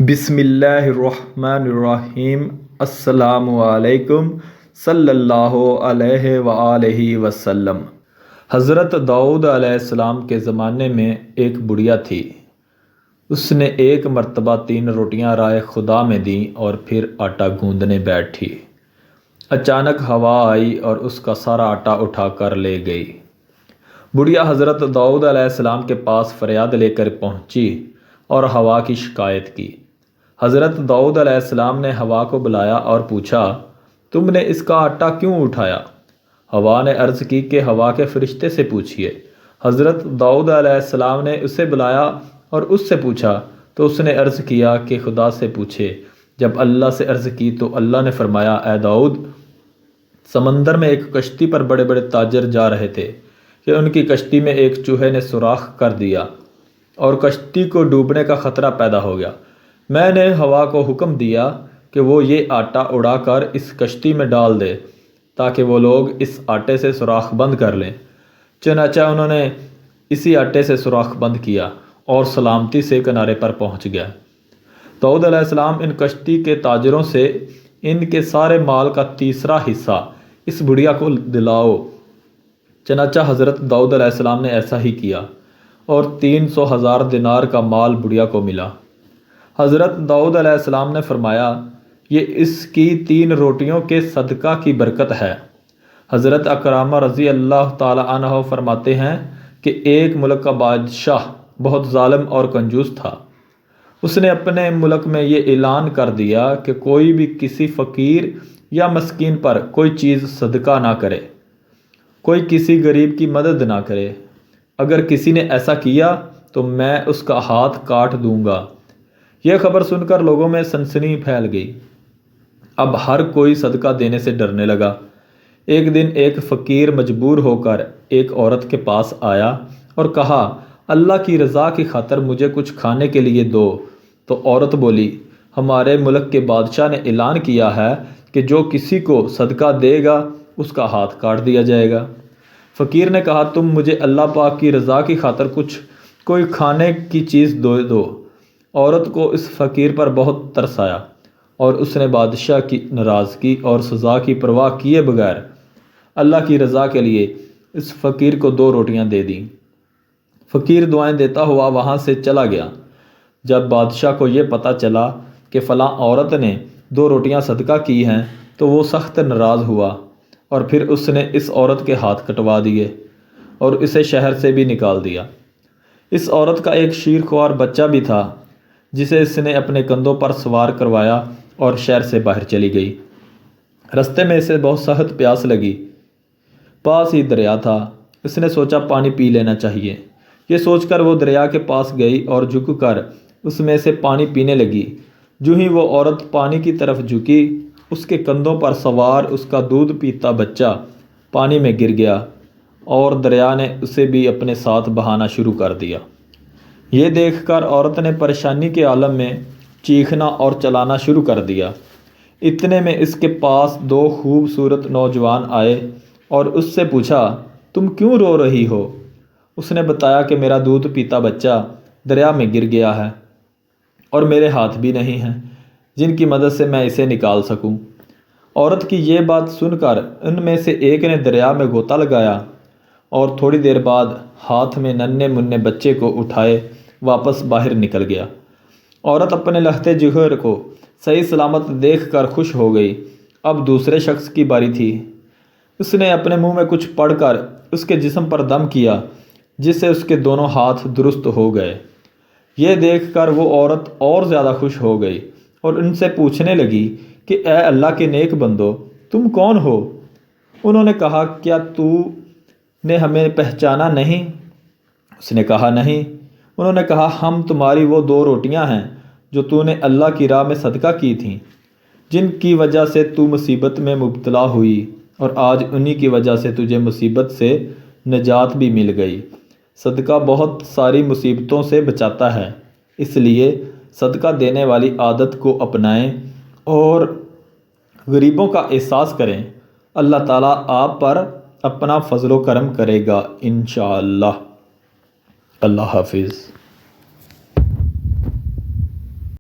بسم اللہ الرحمن الرحیم۔ السلام علیکم صلی اللہ علیہ وآلہ وسلم۔ حضرت داؤد علیہ السلام کے زمانے میں ایک بڑھیا تھی۔ اس نے ایک مرتبہ 3 روٹیاں رائے خدا میں دیں اور پھر آٹا گوندنے بیٹھی۔ اچانک ہوا آئی اور اس کا سارا آٹا اٹھا کر لے گئی۔ بڑھیا حضرت داؤد علیہ السلام کے پاس فریاد لے کر پہنچی اور ہوا کی شکایت کی۔ حضرت داؤد علیہ السلام نے ہوا کو بلایا اور پوچھا، تم نے اس کا آٹا کیوں اٹھایا؟ ہوا نے عرض کی کہ ہوا کے فرشتے سے پوچھئے۔ حضرت داؤد علیہ السلام نے اسے بلایا اور اس سے پوچھا تو اس نے عرض کیا کہ خدا سے پوچھے۔ جب اللہ سے عرض کی تو اللہ نے فرمایا، اے داؤد، سمندر میں ایک کشتی پر بڑے بڑے تاجر جا رہے تھے کہ ان کی کشتی میں ایک چوہے نے سوراخ کر دیا اور کشتی کو ڈوبنے کا خطرہ پیدا ہو گیا۔ میں نے ہوا کو حکم دیا کہ وہ یہ آٹا اڑا کر اس کشتی میں ڈال دے تاکہ وہ لوگ اس آٹے سے سوراخ بند کر لیں۔ چنانچہ انہوں نے اسی آٹے سے سوراخ بند کیا اور سلامتی سے کنارے پر پہنچ گیا۔ داؤد علیہ السلام، ان کشتی کے تاجروں سے ان کے سارے مال کا تیسرا حصہ اس بڑھیا کو دلاؤ۔ چنانچہ حضرت داؤد علیہ السلام نے ایسا ہی کیا اور 300,000 دینار کا مال بڑھیا کو ملا۔ حضرت داؤد علیہ السلام نے فرمایا، یہ اس کی 3 روٹیوں کے صدقہ کی برکت ہے۔ حضرت اکرامہ رضی اللہ تعالی عنہ فرماتے ہیں کہ ایک ملک کا بادشاہ بہت ظالم اور کنجوس تھا۔ اس نے اپنے ملک میں یہ اعلان کر دیا کہ کوئی بھی کسی فقیر یا مسکین پر کوئی چیز صدقہ نہ کرے، کوئی کسی غریب کی مدد نہ کرے۔ اگر کسی نے ایسا کیا تو میں اس کا ہاتھ کاٹ دوں گا۔ یہ خبر سن کر لوگوں میں سنسنی پھیل گئی۔ اب ہر کوئی صدقہ دینے سے ڈرنے لگا۔ ایک دن ایک فقیر مجبور ہو کر ایک عورت کے پاس آیا اور کہا، اللہ کی رضا کی خاطر مجھے کچھ کھانے کے لیے دو۔ تو عورت بولی، ہمارے ملک کے بادشاہ نے اعلان کیا ہے کہ جو کسی کو صدقہ دے گا اس کا ہاتھ کاٹ دیا جائے گا۔ فقیر نے کہا، تم مجھے اللہ پاک کی رضا کی خاطر کوئی کھانے کی چیز دو۔ عورت کو اس فقیر پر بہت ترس آیا اور اس نے بادشاہ کی ناراضگی اور سزا کی پرواہ کیے بغیر اللہ کی رضا کے لیے اس فقیر کو 2 روٹیاں دے دیں۔ فقیر دعائیں دیتا ہوا وہاں سے چلا گیا۔ جب بادشاہ کو یہ پتہ چلا کہ فلاں عورت نے 2 روٹیاں صدقہ کی ہیں تو وہ سخت ناراض ہوا اور پھر اس نے اس عورت کے ہاتھ کٹوا دیے اور اسے شہر سے بھی نکال دیا۔ اس عورت کا ایک شیرخوار بچہ بھی تھا جسے اس نے اپنے کندھوں پر سوار کروایا اور شہر سے باہر چلی گئی۔ رستے میں اسے بہت سخت پیاس لگی۔ پاس ہی دریا تھا۔ اس نے سوچا پانی پی لینا چاہیے۔ یہ سوچ کر وہ دریا کے پاس گئی اور جھک کر اس میں سے پانی پینے لگی۔ جو ہی وہ عورت پانی کی طرف جھکی، اس کے کندھوں پر سوار اس کا دودھ پیتا بچہ پانی میں گر گیا اور دریا نے اسے بھی اپنے ساتھ بہانا شروع کر دیا۔ یہ دیکھ کر عورت نے پریشانی کے عالم میں چیخنا اور چلانا شروع کر دیا۔ اتنے میں اس کے پاس 2 خوبصورت نوجوان آئے اور اس سے پوچھا، تم کیوں رو رہی ہو؟ اس نے بتایا کہ میرا دودھ پیتا بچہ دریا میں گر گیا ہے اور میرے ہاتھ بھی نہیں ہیں جن کی مدد سے میں اسے نکال سکوں۔ عورت کی یہ بات سن کر ان میں سے ایک نے دریا میں غوطہ لگایا اور تھوڑی دیر بعد ہاتھ میں ننھے منھے بچے کو اٹھائے واپس باہر نکل گیا۔ عورت اپنے لختے جگر کو صحیح سلامت دیکھ کر خوش ہو گئی۔ اب دوسرے شخص کی باری تھی۔ اس نے اپنے منہ میں کچھ پڑھ کر اس کے جسم پر دم کیا جس سے اس کے دونوں ہاتھ درست ہو گئے۔ یہ دیکھ کر وہ عورت اور زیادہ خوش ہو گئی اور ان سے پوچھنے لگی کہ اے اللہ کے نیک بندو، تم کون ہو؟ انہوں نے کہا، کیا تو نے ہمیں پہچانا نہیں؟ اس نے کہا، نہیں۔ انہوں نے کہا، ہم تمہاری وہ 2 روٹیاں ہیں جو تو نے اللہ کی راہ میں صدقہ کی تھیں، جن کی وجہ سے تو مصیبت میں مبتلا ہوئی اور آج انہی کی وجہ سے تجھے مصیبت سے نجات بھی مل گئی۔ صدقہ بہت ساری مصیبتوں سے بچاتا ہے، اس لیے صدقہ دینے والی عادت کو اپنائیں اور غریبوں کا احساس کریں۔ اللہ تعالیٰ آپ پر اپنا فضل و کرم کرے گا انشاءاللہ۔ اللہ حافظ۔